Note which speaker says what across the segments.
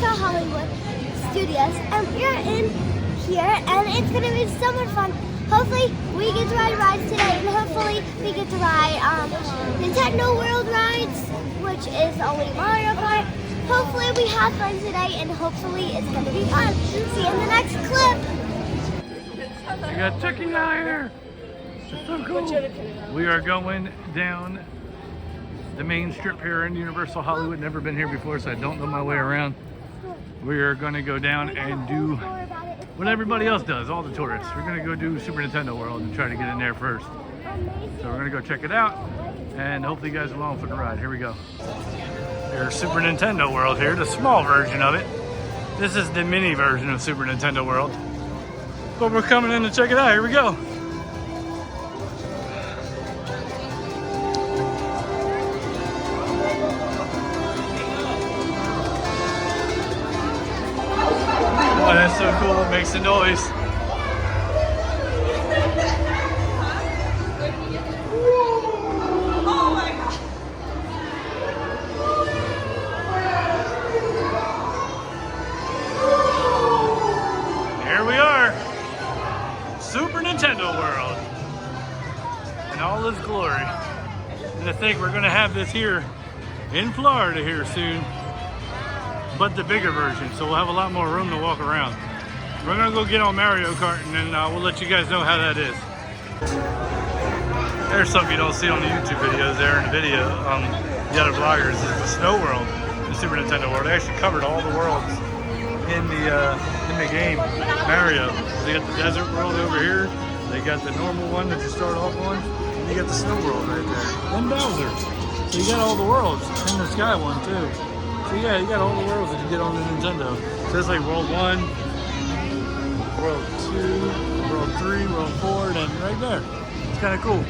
Speaker 1: Universal Hollywood Studios, and we're in here, and it's gonna be so much fun. Hopefully, we get to ride rides today, and hopefully, we get to ride Nintendo World rides, which is only Mario Kart. Hopefully, we have fun today, and hopefully, it's gonna be fun. See you in the next clip.
Speaker 2: We got Chucky now here. It's so cool. We are going down the main strip here in Universal Hollywood. Never been here before, so I don't know my way around. We are going to go down and do what everybody else does, all the tourists. We're going to go do Super Nintendo World and try to get in there first. So we're going to go check it out, and hopefully you guys are along for the ride. Here we go. Here's Super Nintendo World here, the small version of it. This is the mini version of Super Nintendo World. But we're coming in to check it out. Here we go. Oh, that's so cool. It makes a noise.
Speaker 3: Oh my god.
Speaker 2: Here we are. Super Nintendo World in all its glory. And I think we're going to have this here in Florida here soon, but the bigger version, so we'll have a lot more room to walk around. We're going to go get on Mario Kart, and then we'll let you guys know how that is. There's something you don't see on the YouTube videos there in the video on the other vloggers, is the Snow World, the Super Nintendo World. They actually covered all the worlds in the game Mario. They got the desert world over here, they got the normal one that you start off on, and you got the snow world right there, and Bowser. So you got all the worlds, and the sky one too. So yeah, you got all the worlds that you get on the Nintendo. So it's like World 1, World 2, World 3, World 4, and then right there. It's kind of cool.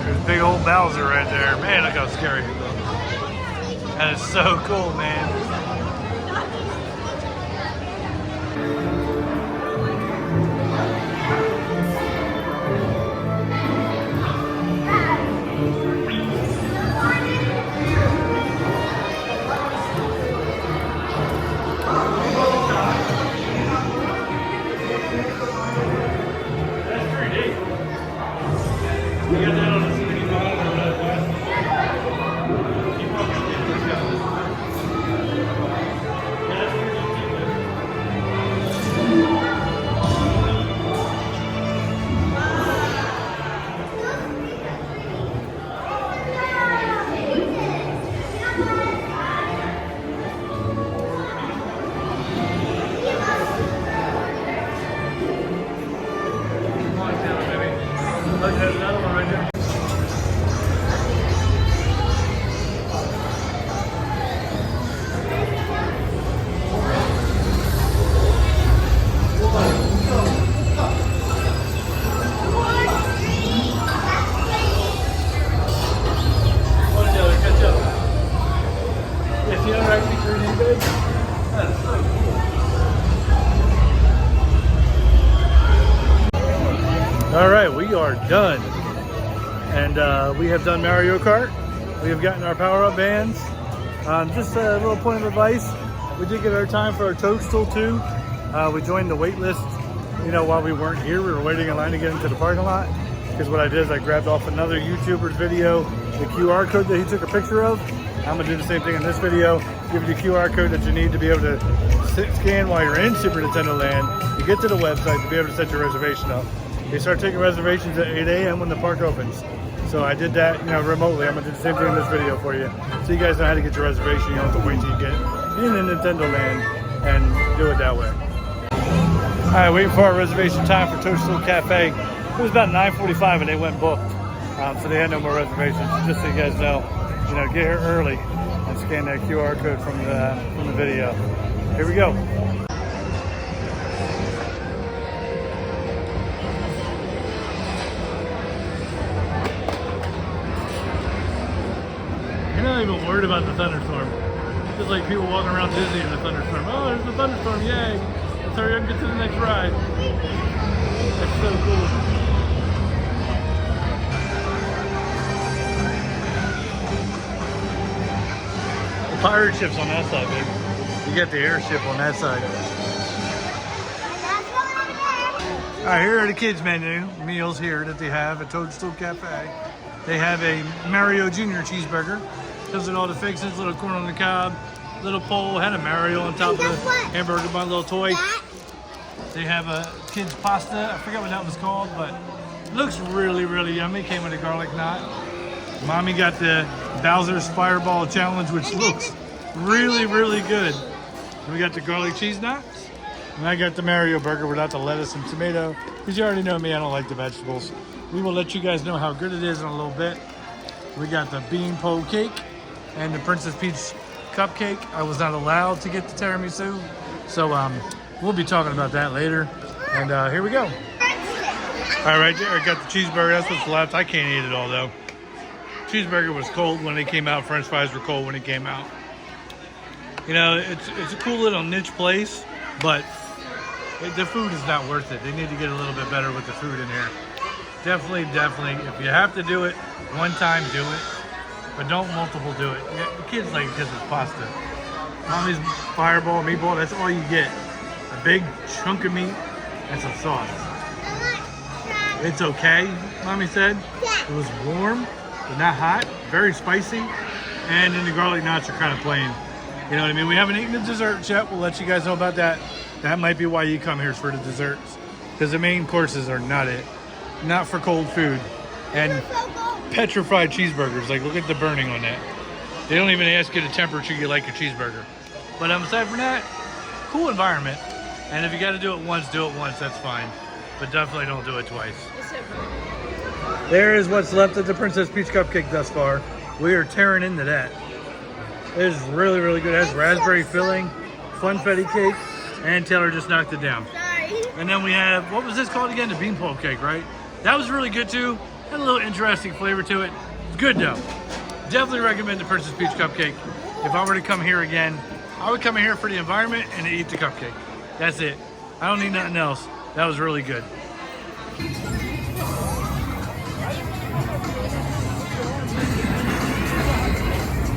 Speaker 2: There's big old Bowser right there. Man, look how scary he looks. That is so cool, man. All right, we are done, and we have done Mario Kart. We have gotten our power-up bands. Just a little point of advice: we did get our time for our Toadstool 2. We joined the wait list, while we weren't here. We were waiting in line to get into the parking lot. Because what I did is I grabbed off another YouTuber's video, the QR code that he took a picture of. I'm gonna do the same thing in this video. Give you the QR code that you need to be able to scan while you're in Super Nintendo Land. You get to the website to be able to set your reservation up. They start taking reservations at 8 a.m. when the park opens. So I did that, remotely. I'm gonna do the same thing in this video for you, so you guys know how to get your reservation. You don't have to wait till you get in the Nintendo Land and do it that way. All right, waiting for our reservation time for Toadstool Cafe. It was about 9:45 and they went booked, so they had no more reservations. Just so you guys know, get here early and scan that QR code from the video. Here we go. You're not even worried about the thunderstorm. It's just like people walking around Disney in the thunderstorm. Oh, there's a thunderstorm, yay! Let's hurry up and get to the next ride. That's so cool. Pirate ship's on that side, baby. You got the airship on that side. All right, here are the kids' menu meals here that they have at Toadstool Cafe. They have a Mario Jr. cheeseburger. Comes with all the fixings, little corn on the cob, little pole, had a Mario on top of the hamburger bun, little toy. They have a kid's pasta. I forget what that was called, but it looks really, really yummy. Came with a garlic knot. Mommy got the Bowser's Fireball Challenge, which looks really, really good. We got the garlic cheese knots. And I got the Mario burger without the lettuce and tomato. Because you already know me, I don't like the vegetables. We will let you guys know how good it is in a little bit. We got the bean po cake and the Princess Peach cupcake. I was not allowed to get the tiramisu. So we'll be talking about that later. And here we go. All right, right there, I got the cheeseburger. That's what's left. I can't eat it all though. Cheeseburger was cold when it came out. French fries were cold when it came out. You know, it's a cool little niche place, but the food is not worth it. They need to get a little bit better with the food in here. Definitely, if you have to do it, one time do it, but don't multiple do it. The kids like it because it's pasta. Mommy's Fireball, meatball, that's all you get. A big chunk of meat and some sauce. It's okay, Mommy said. It was warm, but not hot, very spicy, and then the garlic knots are kind of plain. You know what I mean? We haven't eaten the dessert yet. We'll let you guys know about that. That might be why you come here, is for the desserts. Because the main courses are not it. Not for cold food. And petrified cheeseburgers. Like, look at the burning on that. They don't even ask you the temperature you like your cheeseburger. But aside from that, cool environment. And if you got to do it once, that's fine. But definitely don't do it twice. There is what's left of the Princess Peach cupcake thus far. We are tearing into that. It is really, really good. It has raspberry filling, funfetti cake, and Taylor just knocked it down.
Speaker 1: Sorry.
Speaker 2: And then we have, what was this called again? The beanpole cake, right? That was really good too. Had a little interesting flavor to it. It's good though. Definitely recommend the Princess Peach cupcake. If I were to come here again, I would come here for the environment and to eat the cupcake. That's it. I don't need nothing else. That was really good.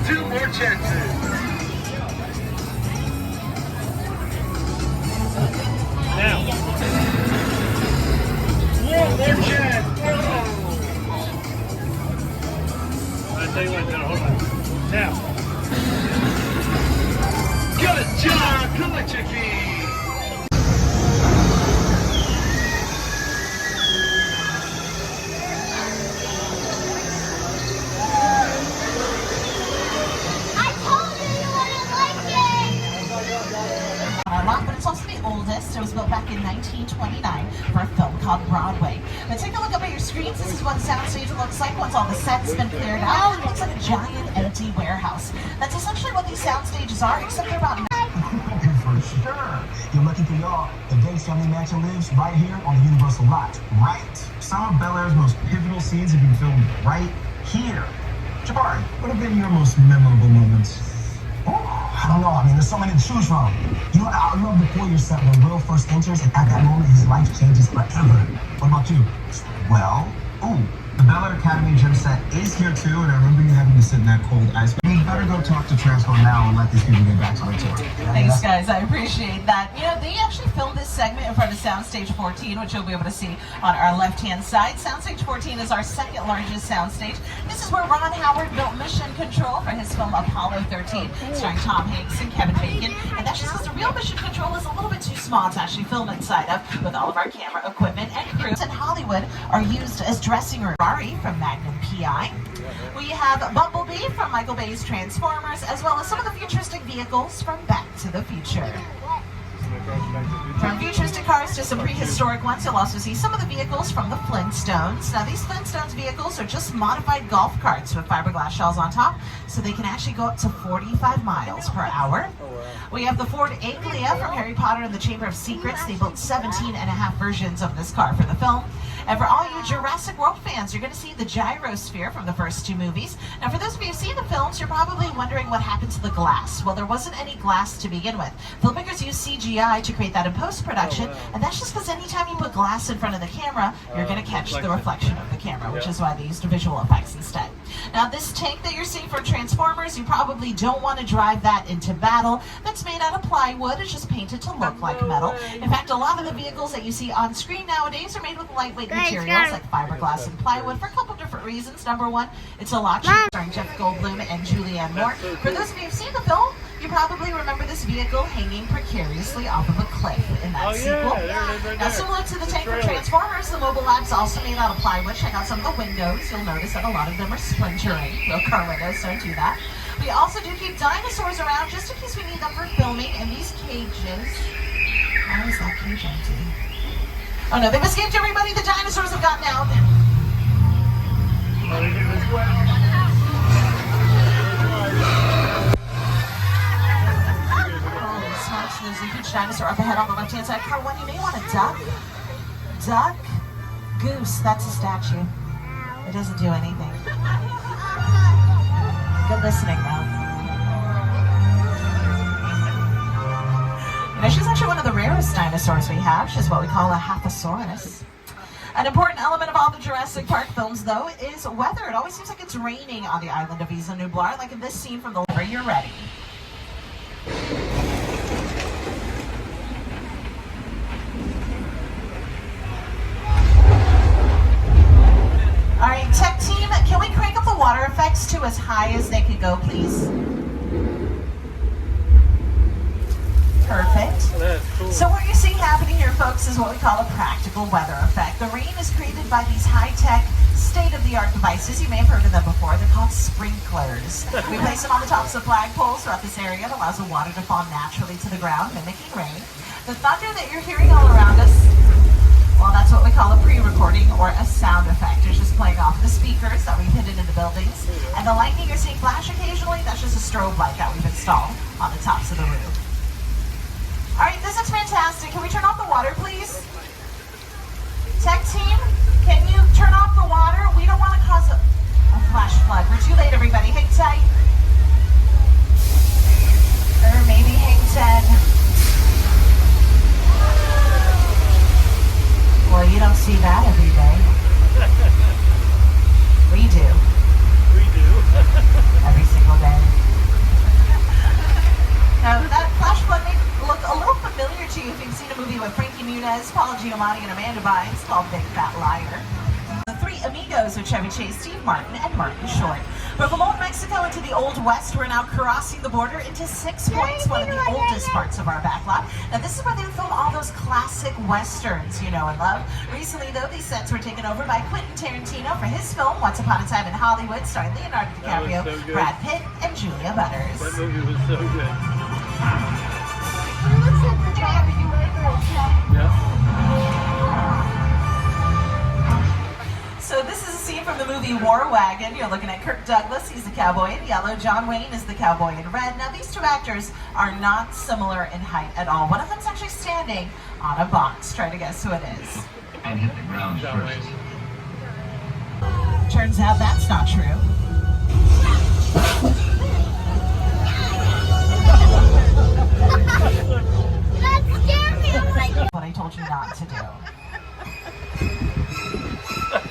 Speaker 2: 2 more chances. Now. 1 more chance. I'll tell you what, now, hold on. Now. Good job, Kalachiki.
Speaker 3: But it's also the oldest. It was built back in 1929 for a film called Broadway. Now take a look up at your screens. This is what the soundstage looks like once all the set's been cleared out. It looks like a giant empty warehouse. That's essentially what these sound stages are, except they're about
Speaker 4: For sure. You're lucky for y'all. The Gates Family Mansion lives right here on the Universal lot. Right. Some of Bel Air's most pivotal scenes have been filmed right here. Jabari, what have been your most memorable moments? I don't know. I mean, there's so many to choose from. You know, I love the foyer set when Will first enters, and at that moment, his life changes forever. What about you? Well, the Bel Air Academy gym set is here too, and I remember you having to sit in that cold ice. But you better go talk to Transform now and let these people get back to their tour.
Speaker 3: Thanks, guys. I appreciate that. You know, they actually filmed this segment in front of Soundstage 14, which you'll be able to see on our left-hand side. Soundstage 14 is our second largest soundstage. This is where Ron Howard built Mission Control for his film Apollo 13, starring Tom Hanks and Kevin Bacon. And that's just because the real Mission Control is a little bit too small to actually film inside of, with all of our camera equipment and crews in Hollywood are used as dressing rooms. From Magnum PI. We have Bumblebee from Michael Bay's Transformers, as well as some of the futuristic vehicles from Back to the Future. From futuristic cars to some prehistoric ones, you'll also see some of the vehicles from the Flintstones. Now, these Flintstones vehicles are just modified golf carts with fiberglass shells on top, so they can actually go up to 45 miles per hour. We have the Ford Anglia from Harry Potter and the Chamber of Secrets. They built 17 and a half versions of this car for the film. And for all you Jurassic World fans, you're going to see the gyrosphere from the first 2 movies. Now, for those of you who've seen the films, you're probably wondering what happened to the glass. Well, there wasn't any glass to begin with. Filmmakers used CGI to create that in post-production, and that's just because anytime you put glass in front of the camera, you're going to catch the reflection of the camera, which is why they used visual effects instead. Now this tank that you're seeing from Transformers, you probably don't want to drive that into battle. That's made out of plywood. It's just painted to look like metal. In fact, a lot of the vehicles that you see on screen nowadays are made with lightweight materials like fiberglass and plywood for a couple different reasons. Number one, it's a lot cheaper. Starring Jeff Goldblum and Julianne Moore. For those of you who've seen the film, you probably remember this vehicle hanging precariously off of a cliff in that sequel. Now, similar to the tank from Transformers, the Mobile Lab's also made out of plywood. Check out some of the windows. You'll notice that a lot of them are splintering. No car windows, don't do that. We also do keep dinosaurs around just in case we need them for filming. And these cages, how is that cage empty? Oh no, they've escaped everybody. The dinosaurs have gotten out. There's a huge dinosaur up ahead on the left-hand side. Car 1, you may want to duck. Duck. Goose. That's a statue. It doesn't do anything. Good listening, though. You know, she's actually one of the rarest dinosaurs we have. She's what we call a Haphosaurus. An important element of all the Jurassic Park films, though, is weather. It always seems like it's raining on the island of Isla Nublar, like in this scene from the river. You're ready. All right, tech team, can we crank up the water effects to as high as they could go, please? Perfect.
Speaker 2: Cool.
Speaker 3: So what you're seeing happening here, folks, is what we call a practical weather effect. The rain is created by these high-tech, state-of-the-art devices. You may have heard of them before. They're called sprinklers. We place them on the tops of flagpoles throughout this area. It allows the water to fall naturally to the ground, mimicking rain. The thunder that you're hearing all around us, well, that's what we call a pre-recording or a sound effect. It's just playing off the speakers that we've hidden in the buildings. And the lightning you're seeing flash occasionally, that's just a strobe light that we've installed on the tops of the roof. All right, this is fantastic. Can we turn off the water, please? Tech team, can you turn off the water? We don't want to cause a flash flood. We're too late, everybody. Hang tight. Or maybe hang 10. Well, you don't see that every day. We do.
Speaker 2: We do.
Speaker 3: Every single day. Now, that flash flood may look a little familiar to you if you've seen a movie with Frankie Muniz, Paul Giamatti, and Amanda Bynes called Big Fat Liar. The three amigos of Chevy Chase, Steve Martin and Martin Short. But from old Mexico into the Old West, we're now crossing the border into 6 Points, one of the oldest parts of our backlot. Now, this is where they film all those classic westerns you know and love. Recently, though, these sets were taken over by Quentin Tarantino for his film Once Upon a Time in Hollywood, starring Leonardo DiCaprio,
Speaker 2: so
Speaker 3: Brad Pitt, and Julia Butters.
Speaker 2: That movie was so good.
Speaker 1: It looks like the dog you
Speaker 2: Yeah.
Speaker 3: So this is a scene from the movie War Wagon. You're looking at Kirk Douglas, he's the cowboy in yellow. John Wayne is the cowboy in red. Now these two actors are not similar in height at all. One of them's actually standing on a box. Try to guess who it is.
Speaker 5: And hit the ground first.
Speaker 3: Turns out that's not true.
Speaker 1: That scared me. I'm like,
Speaker 3: What I told you not to do.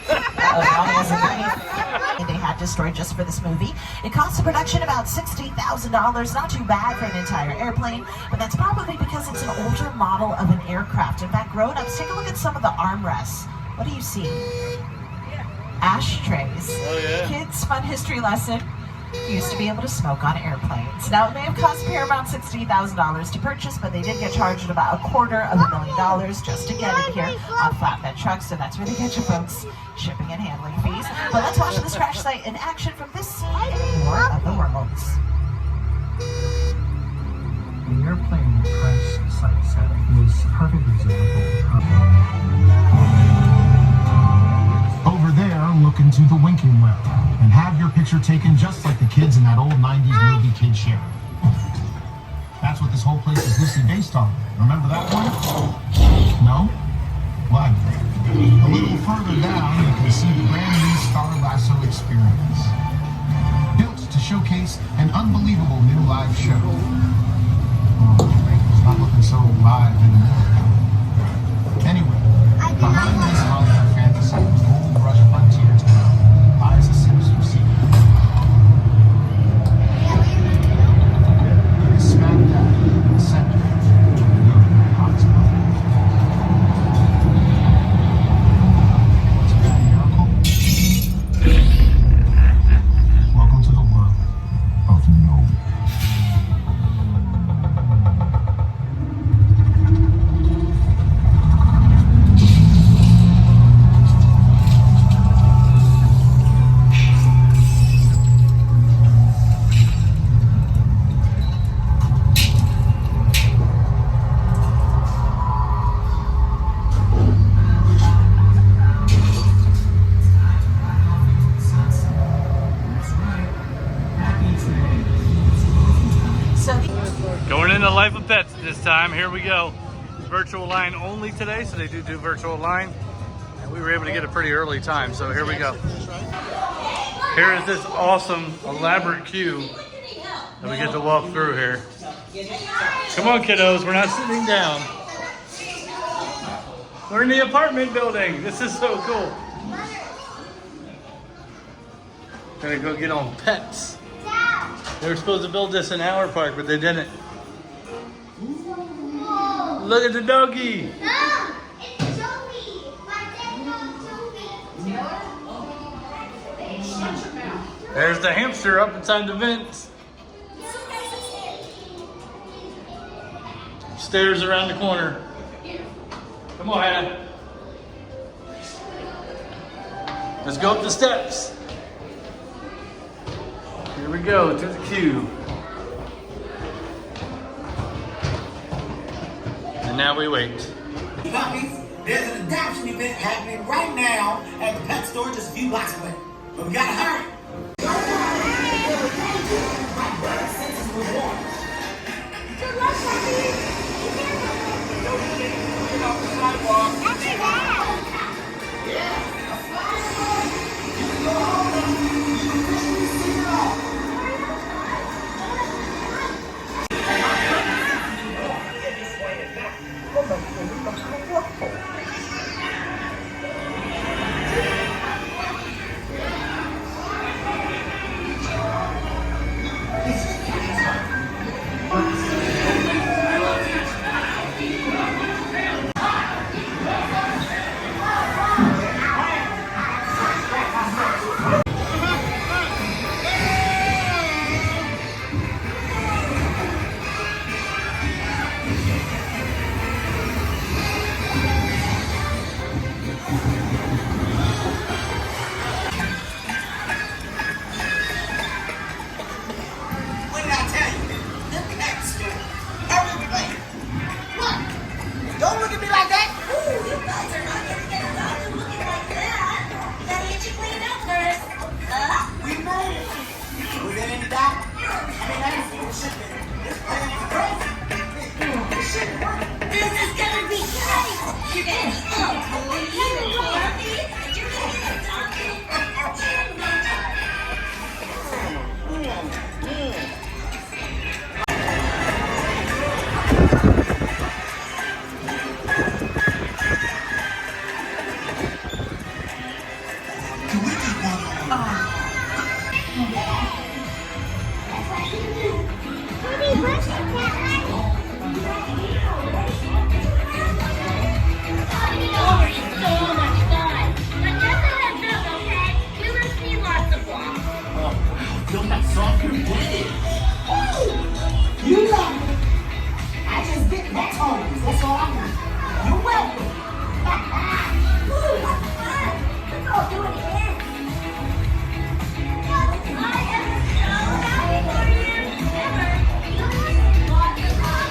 Speaker 3: Now he has a knife they had destroyed just for this movie. It cost the production about $60,000. Not too bad for an entire airplane, but that's probably because it's an older model of an aircraft. In fact, grown-ups, take a look at some of the armrests. What do you see? Ashtrays.
Speaker 2: Oh, yeah.
Speaker 3: Kids' fun history lesson. You used to be able to smoke on airplanes. Now, it may have cost Paramount $60,000 to purchase, but they did get charged about $250,000 just to get it here on flatbed trucks, so that's where they get your folks shipping and handling fees. But let's watch this crash site in action from this side and more of the worlds.
Speaker 4: The airplane crash site set was a perfect example. Over there, look into the winking well and have your picture taken just like the kids in that old 90s movie Kid Share. That's what this whole place is loosely based on. Remember that one? No? Well, a little further down, you can see the brand new Star Lasso experience. Built to showcase an unbelievable new live show. It's not looking so live anymore. Anyway, behind this Hollywood fantasy, gold rush frontier town lies a sinister secret.
Speaker 2: Going into Life of Pets this time. Here we go. Virtual line only today, so they do virtual line. And we were able to get a pretty early time, so here we go. Here is this awesome, elaborate queue that we get to walk through here. Come on, kiddos, we're not sitting down. We're in the apartment building. This is so cool. Gonna go get on pets. They were supposed to build this in our park, but they didn't. Look at the doggy.
Speaker 1: No, it's Joey. My dead dog Joey.
Speaker 2: There's the hamster up inside the vents. Stairs around the corner. Come on, Hannah. Let's go up the steps. Here we go to the queue. And now we wait.
Speaker 6: Puppies, there's an adoption event happening right now at the pet store just a few blocks away. But we gotta hurry.
Speaker 1: Good luck, puppy.
Speaker 6: What did I tell you? The pet store. Hurry up, play. What? Don't look at me like that.
Speaker 7: Ooh, you guys are not gonna get around to looking like that. You gotta get you cleaned up first.
Speaker 6: We made it. Was there any doubt? I mean, I didn't see the shipment. This place is crazy. This shit working.
Speaker 7: This is gonna be great. You're gonna be happy. You're gonna be adopted.
Speaker 1: Honey, brush your cat.
Speaker 7: Oh, it's so much fun. But just a heads up, okay? You must need lots of walks.
Speaker 6: Feel that softer bed. You love me. I just get my toes. That's all I need. You're welcome.
Speaker 7: Ooh, that's fun. Let's all do it again. I am so happy for you. Remember, lots of fun.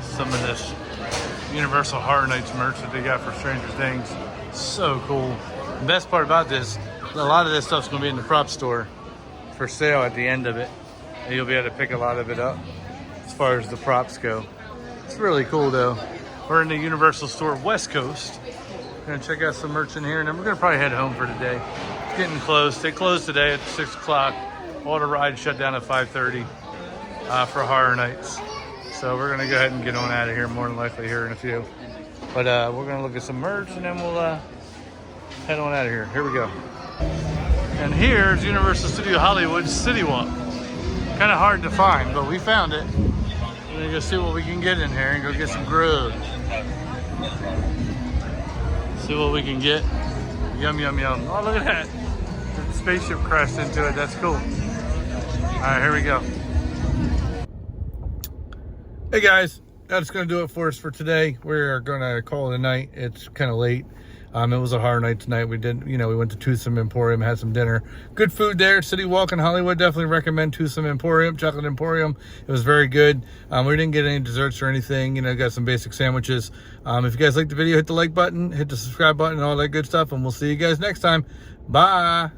Speaker 2: Some of this Universal Horror Nights merch that they got for Stranger Things. So cool. The best part about this, a lot of this stuff's gonna be in the prop store for sale at the end of it. And you'll be able to pick a lot of it up as far as the props go. It's really cool though. We're in the Universal store West Coast. We're gonna check out some merch in here and then we're gonna probably head home for today. It's getting close. They closed today at 6 o'clock. All the rides shut down at 5:30 for Horror Nights. So we're gonna go ahead and get on out of here, more than likely here in a few. But we're gonna look at some merch and then we'll head on out of here. Here we go. And here's Universal Studio Hollywood City Walk. Kind of hard to find, but we found it. We're gonna go see what we can get in here and go get some grub. See what we can get. Yum, yum, yum. Oh, look at that. The spaceship crashed into it. That's cool. All right, here we go. Hey guys, that's gonna do it for us for today. We're gonna call it a night. It's kind of late. It was a horror night tonight. We went to Toothsome Emporium, had some dinner. Good food there. City Walk in Hollywood. Definitely recommend Toothsome Emporium, Chocolate Emporium. It was very good. We didn't get any desserts or anything. Got some basic sandwiches. If you guys liked the video, hit the like button, hit the subscribe button, all that good stuff, and we'll see you guys next time. Bye.